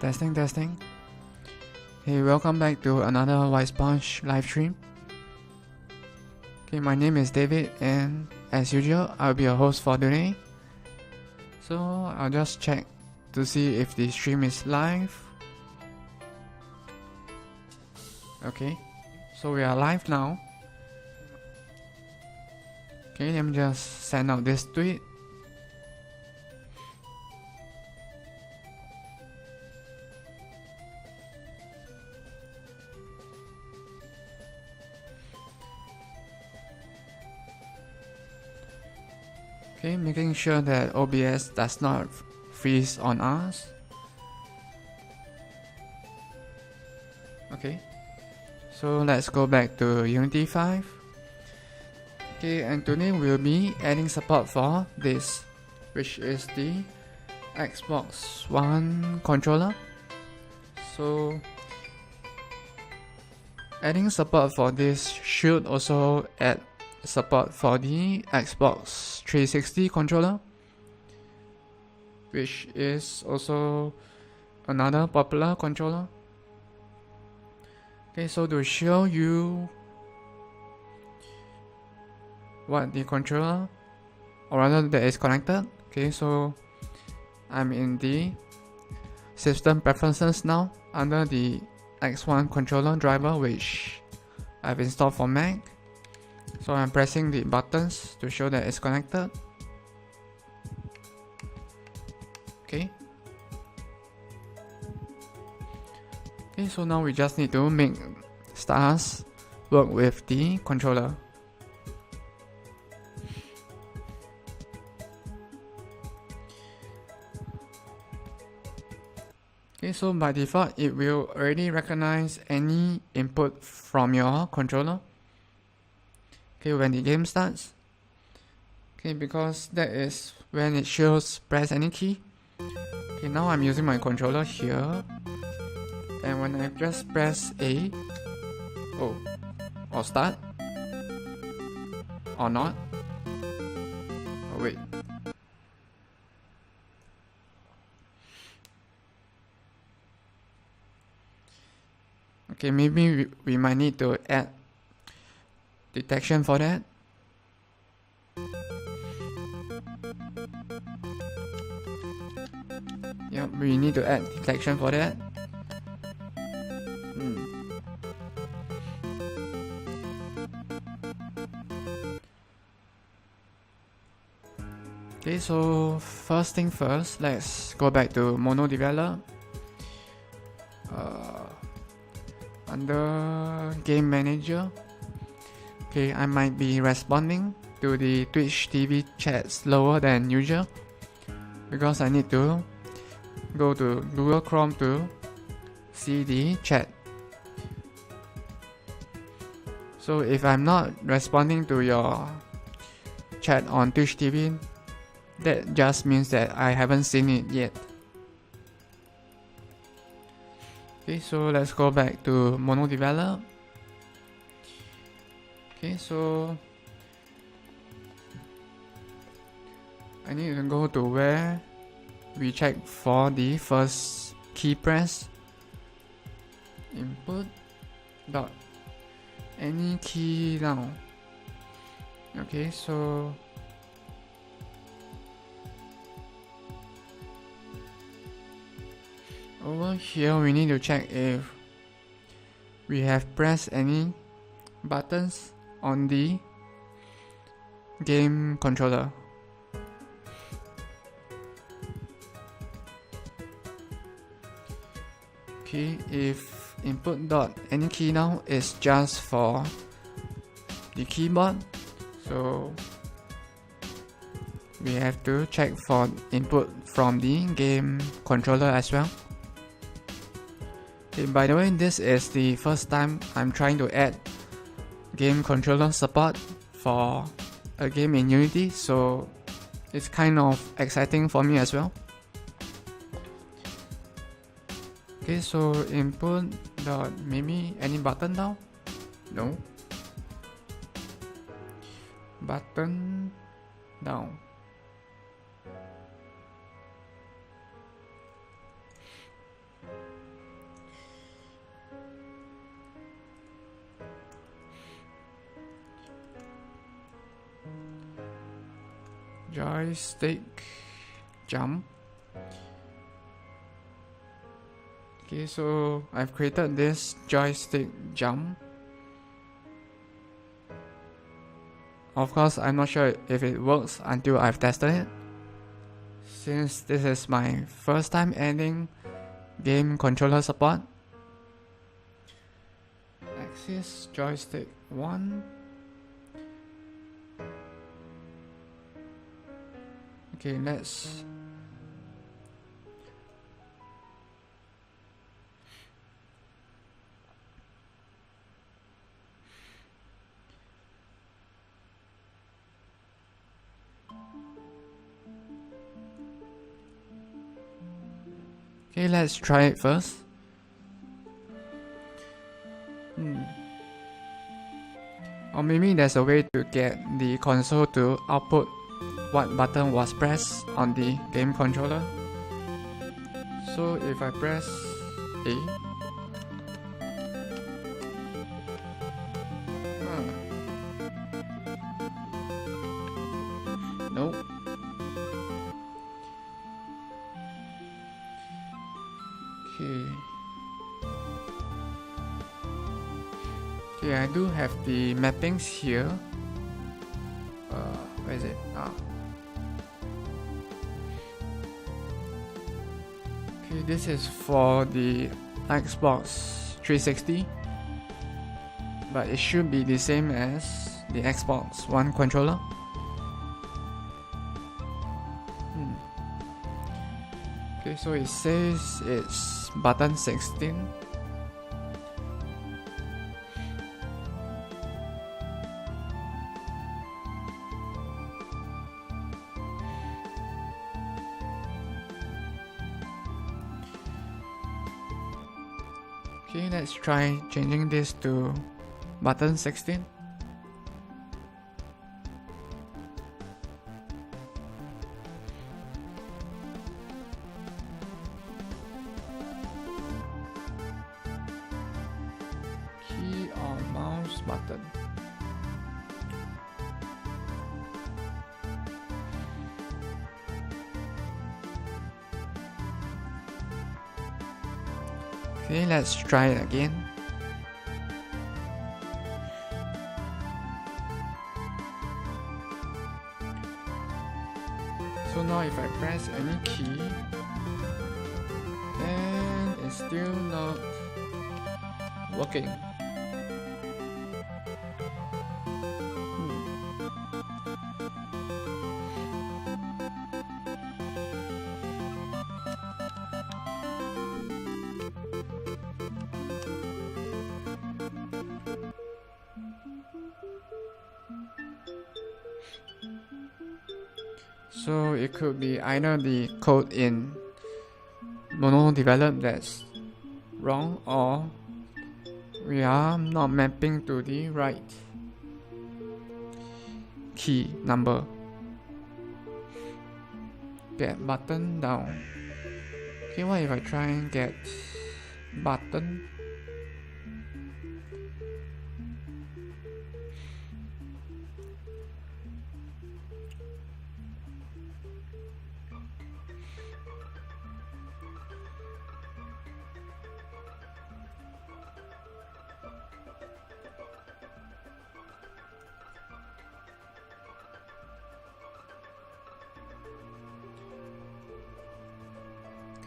Testing, testing. Hey, welcome back to another White Sponge live stream. Okay, my name is David, and as usual, I'll be your host for today. So I'll just check to see if the stream is live. Okay, so we are live now. Okay, let me just send out this tweet. Okay, making sure that OBS does not freeze on us. Okay, so let's go back to Unity 5. Okay, and today we'll be adding support for this, which is the Xbox One controller. So adding support for this should also add support for the Xbox 360 controller, which is also another popular controller. Okay, so to show you what the controller, or rather that is connected, okay, so I'm in the system preferences now under the X1 controller driver, which I've installed for Mac. So I'm pressing the buttons to show that it's connected. Okay. Okay, so now we just need to make stars work with the controller. Okay, so by default, it will already recognize any input from your controller. Okay, when the game starts. Okay, because that is when it shows press any key. Okay, now I'm using my controller here, and when I just press A, or start, or not. Oh wait. Okay, maybe we might need to add detection for that. Yep, we need to add detection for that. Okay, so first thing first, let's go back to mono develop. Under game manager. Okay, I might be responding to the Twitch TV chat slower than usual because I need to go to Google Chrome to see the chat. So if I'm not responding to your chat on Twitch TV, that just means that I haven't seen it yet. Okay, so let's go back to mono develop. Okay, so I need to go to where we check for the first key press. Input dot any key now. Okay, so over here we need to check if we have pressed any buttons on the game controller. Okay, if input dot any key now is just for the keyboard, so we have to check for input from the game controller as well. Okay, by the way, this is the first time I'm trying to add game controller support for a game in Unity, so it's kind of exciting for me as well. Okay, so input dot maybe any button now? No. Button down. joystick jump. Okay, so I've created this joystick jump. Of course, I'm not sure if it works until I've tested it, since this is my first time adding game controller support. Axis joystick 1. Okay, let's let's try it first. Or maybe there's a way to get the console to output what button was pressed on the game controller. So if I press A, nope. Okay, I do have the mappings here. Where is it? Okay, this is for the Xbox 360, but it should be the same as the Xbox One controller. Okay, so it says it's button 16. Okay, let's try changing this to button 16. Key or mouse button. Okay, let's try it again. So now if I press any key and it's still not working. So it could be either the code in mono develop that's wrong, or we are not mapping to the right key number. Get button down. Okay, what if I try and get button?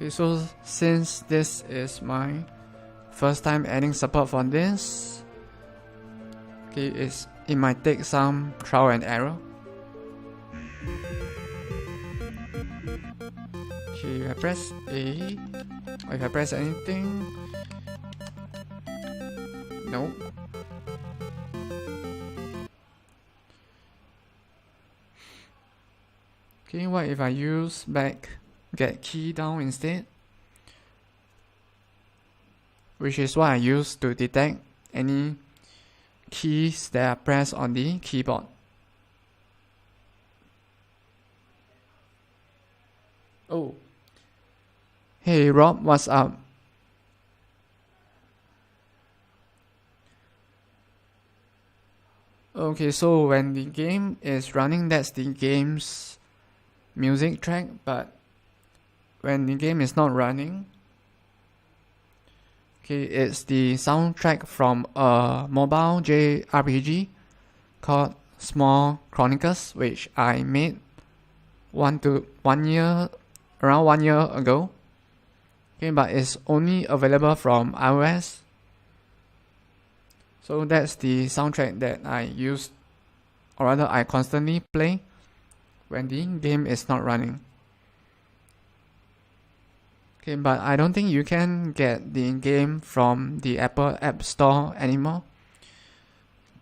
Okay, so since this is my first time adding support for this, okay, it might take some trial and error. Okay, if I press A, or if I press anything, nope. Okay, what if I use back get key down instead, which is what I use to detect any keys that are pressed on the keyboard. Oh, hey Rob, what's up? Okay, so when the game is running, that's the game's music track, but when the game is not running, okay, it's the soundtrack from a mobile JRPG called Small Chronicles, which I made around 1 year ago. Okay, but it's only available from iOS. So that's the soundtrack that I use, or rather I constantly play when the game is not running. Okay, but I don't think you can get the game from the Apple App Store anymore,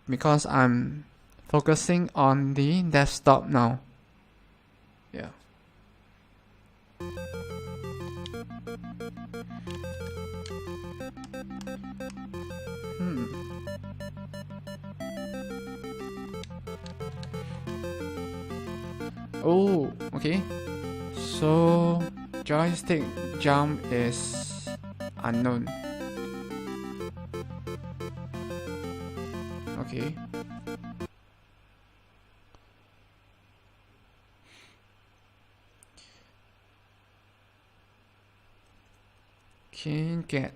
because I'm focusing on the desktop now. Yeah. Oh, okay. So joystick jump is unknown. Okay. Can get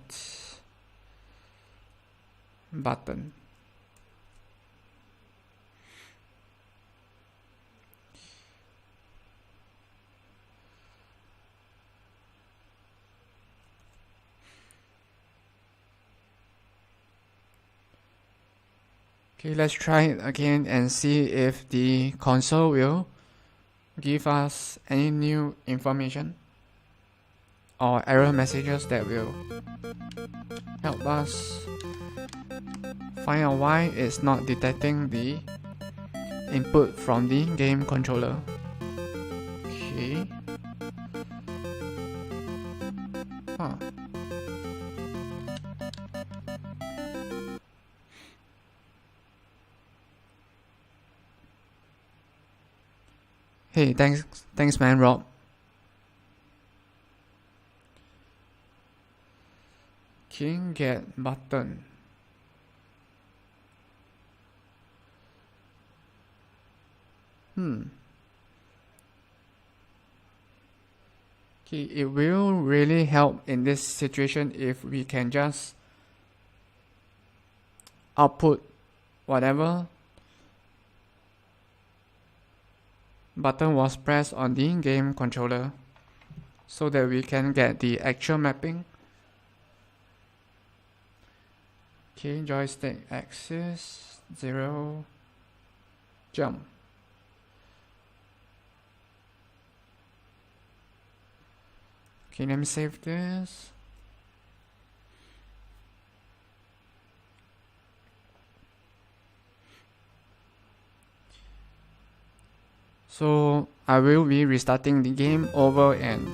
button. Okay, let's try it again and see if the console will give us any new information or error messages that will help us find out why it's not detecting the input from the game controller. Okay. Huh. Hey, thanks man, Rob. King get button. Okay, it will really help in this situation if we can just output whatever button was pressed on the game controller, so that we can get the actual mapping. Okay, joystick axis 0 jump. Okay, let me save this. So I will be restarting the game over and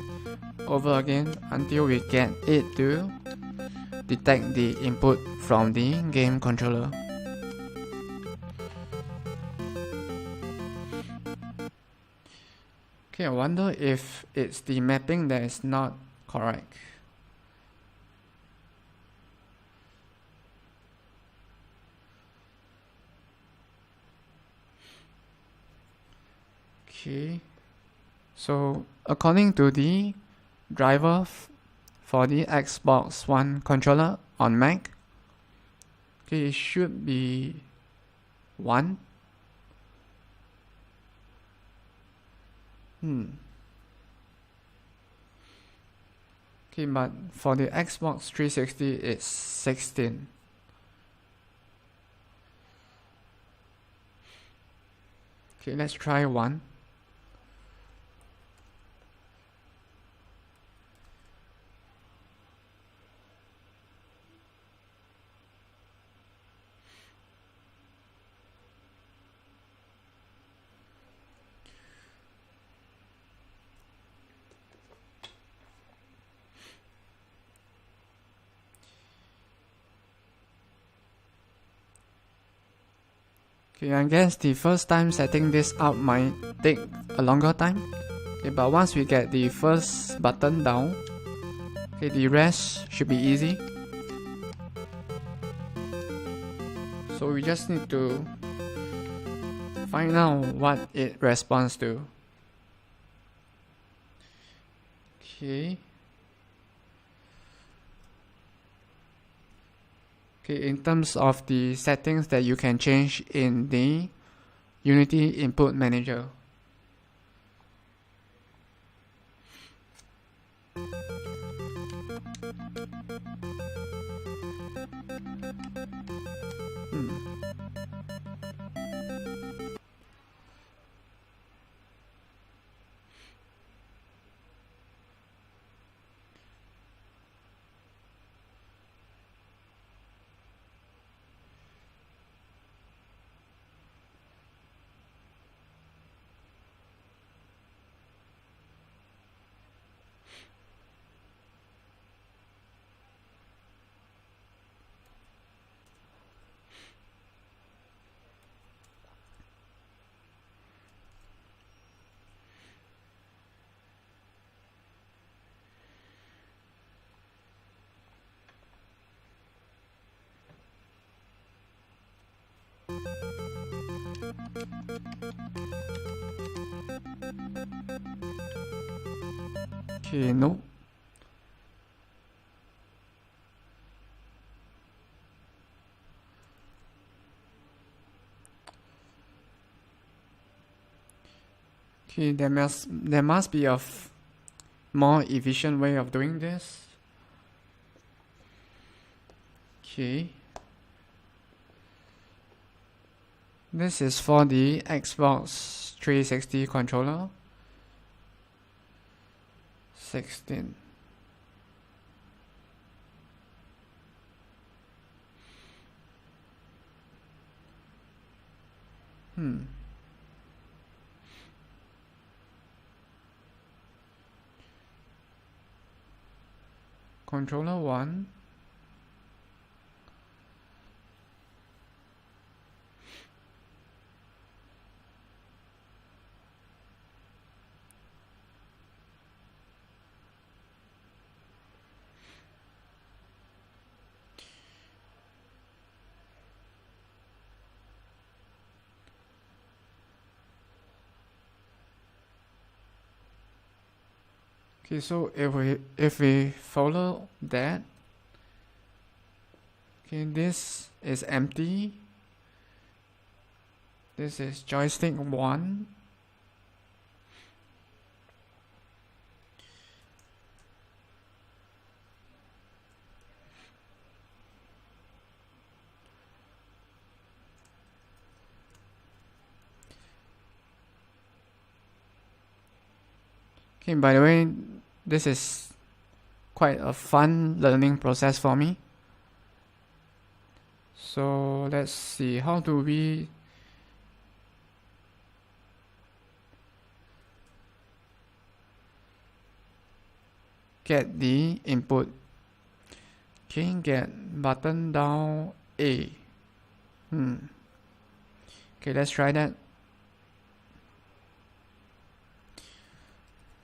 over again until we get it to detect the input from the game controller. Okay, I wonder if it's the mapping that is not correct. Okay, so according to the driver for the Xbox One controller on Mac, okay, it should be 1. Okay, but for the Xbox 360 it's 16. Okay, let's try 1. Okay, I guess the first time setting this up might take a longer time. Okay, but once we get the first button down, okay, the rest should be easy. So we just need to find out what it responds to. Okay. Okay, in terms of the settings that you can change in the Unity Input Manager. Okay, no. Okay, there must be a more efficient way of doing this. Okay. This is for the Xbox 360 controller. 16. Controller 1. Okay, so if we follow that, okay, this is empty. This is joystick 1. Okay, by the way, this is quite a fun learning process for me. So let's see, how do we get the input? Okay, get button down A. Okay, let's try that.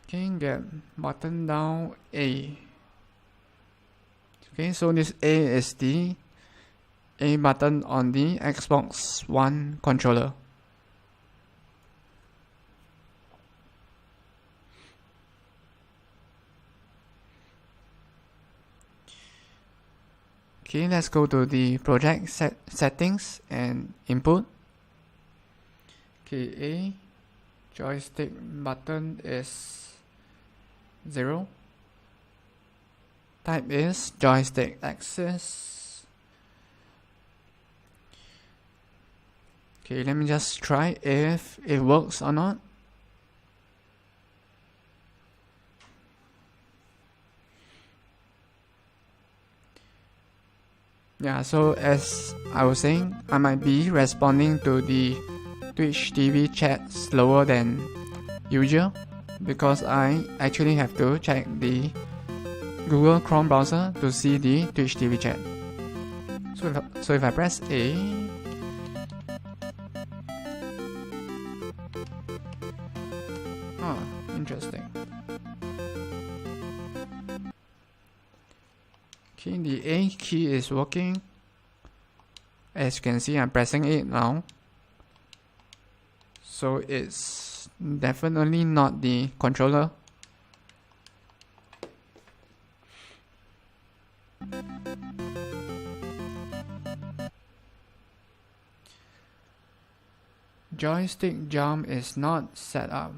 Okay, get button down A. Okay, so this A is the A button on the Xbox One controller. Okay, let's go to the project settings and input. Okay, A joystick button is 0. Type is joystick axis. Okay, let me just try if it works or not. Yeah, so as I was saying, I might be responding to the Twitch TV chat slower than usual because I actually have to check the Google Chrome browser to see the Twitch TV chat. So if I press A, interesting. Okay, the A key is working. As you can see, I'm pressing it now. So it's definitely not the controller. joystick jump is not set up.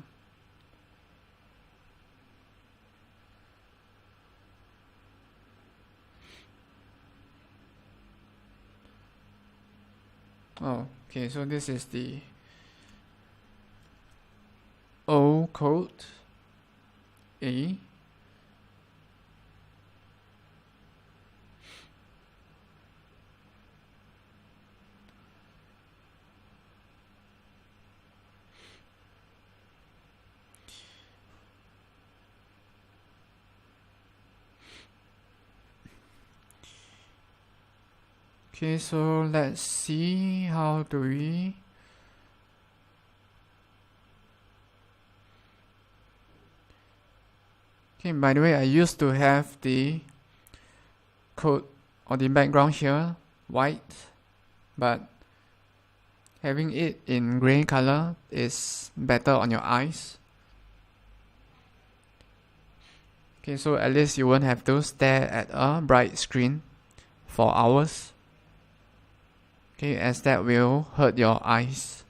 Oh, okay, so this is the O code A. Okay, so let's see how do we okay, by the way, I used to have the code or the background here white, but having it in gray color is better on your eyes. Okay, so at least you won't have to stare at a bright screen for hours. Okay, as that will hurt your eyes.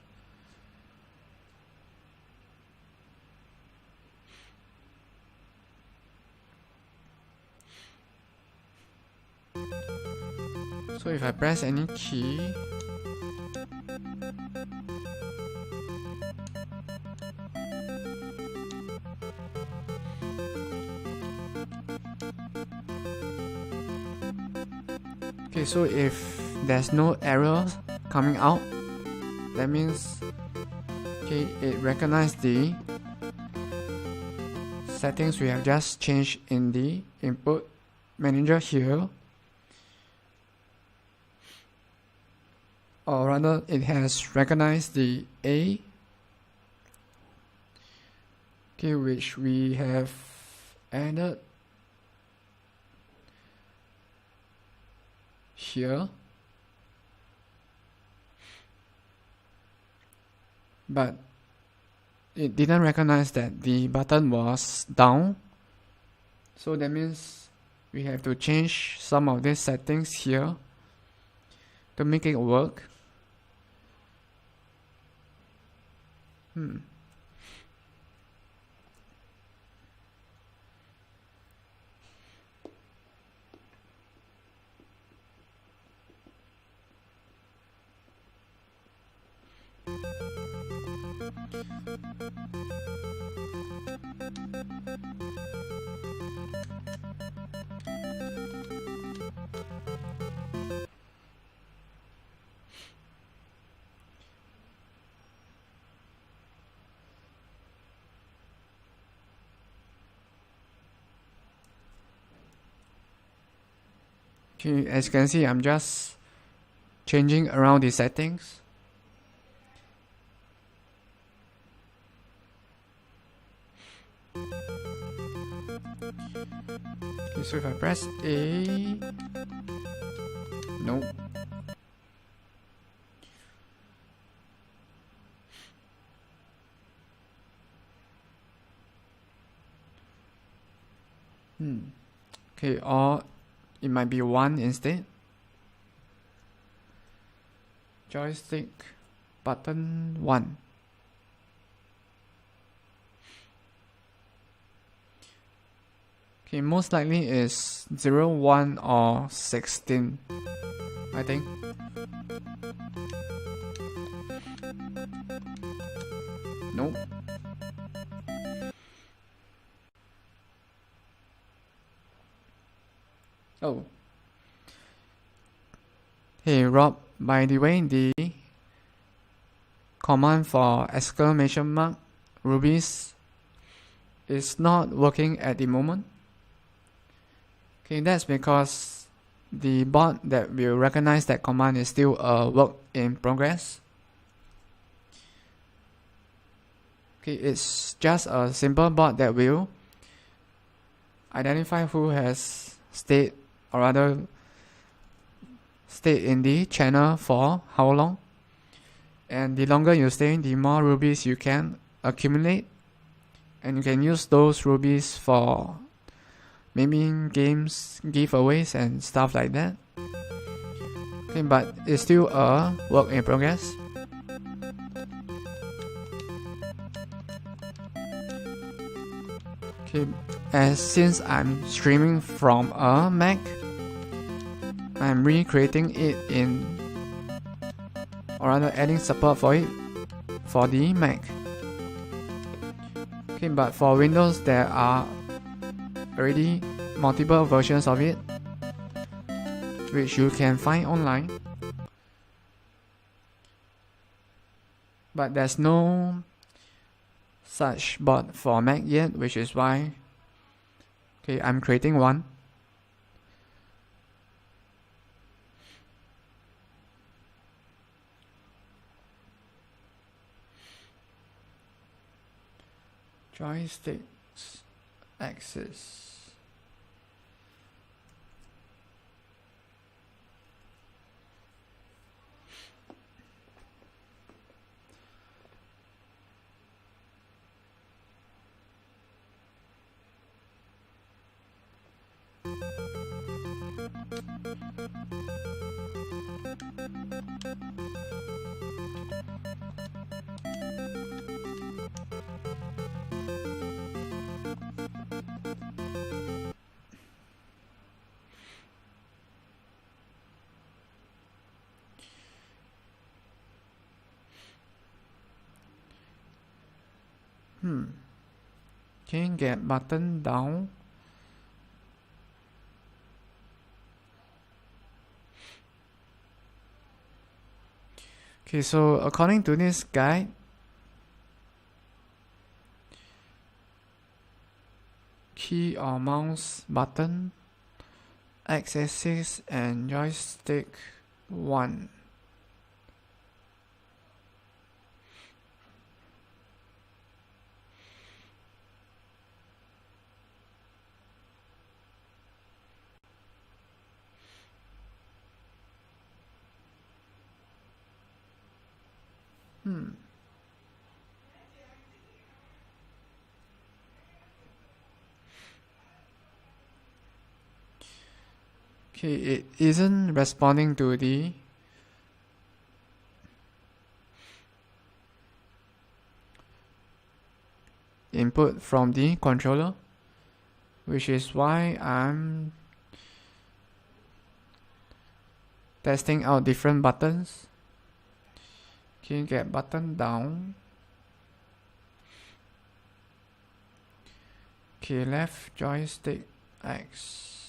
So if I press any key, okay, so if there's no error coming out, that means okay, it recognizes the settings we have just changed in the input manager here, or rather it has recognized the A, okay, which we have added here, but it didn't recognize that the button was down. So that means we have to change some of these settings here to make it work. Okay, as you can see, I'm just changing around the settings. Okay, so if I press A, no. Okay, or it might be 1 instead. Joystick button 1. Okay, most likely is 0, 1 or 16, I think. Nope. Oh. Hey Rob, by the way, the command for exclamation mark rubies is not working at the moment. Okay, that's because the bot that will recognize that command is still a work in progress. Okay, it's just a simple bot that will identify who has stayed, or rather stayed in the channel for how long, and the longer you stay, the more rubies you can accumulate, and you can use those rubies for maybe games, giveaways and stuff like that. Okay, but it's still a work in progress. Okay, as since I'm streaming from a Mac, I'm recreating it in, or rather adding support for it for the Mac. Okay, but for Windows there are already multiple versions of it which you can find online, but there's no such bot for Mac yet, which is why I'm creating one. Joysticks axis. Okay, get button down. Okay, so according to this guide, key or mouse button, x-axis and joystick 1. Okay, it isn't responding to the input from the controller, which is why I'm testing out different buttons. Okay, get button down. Okay, left joystick X.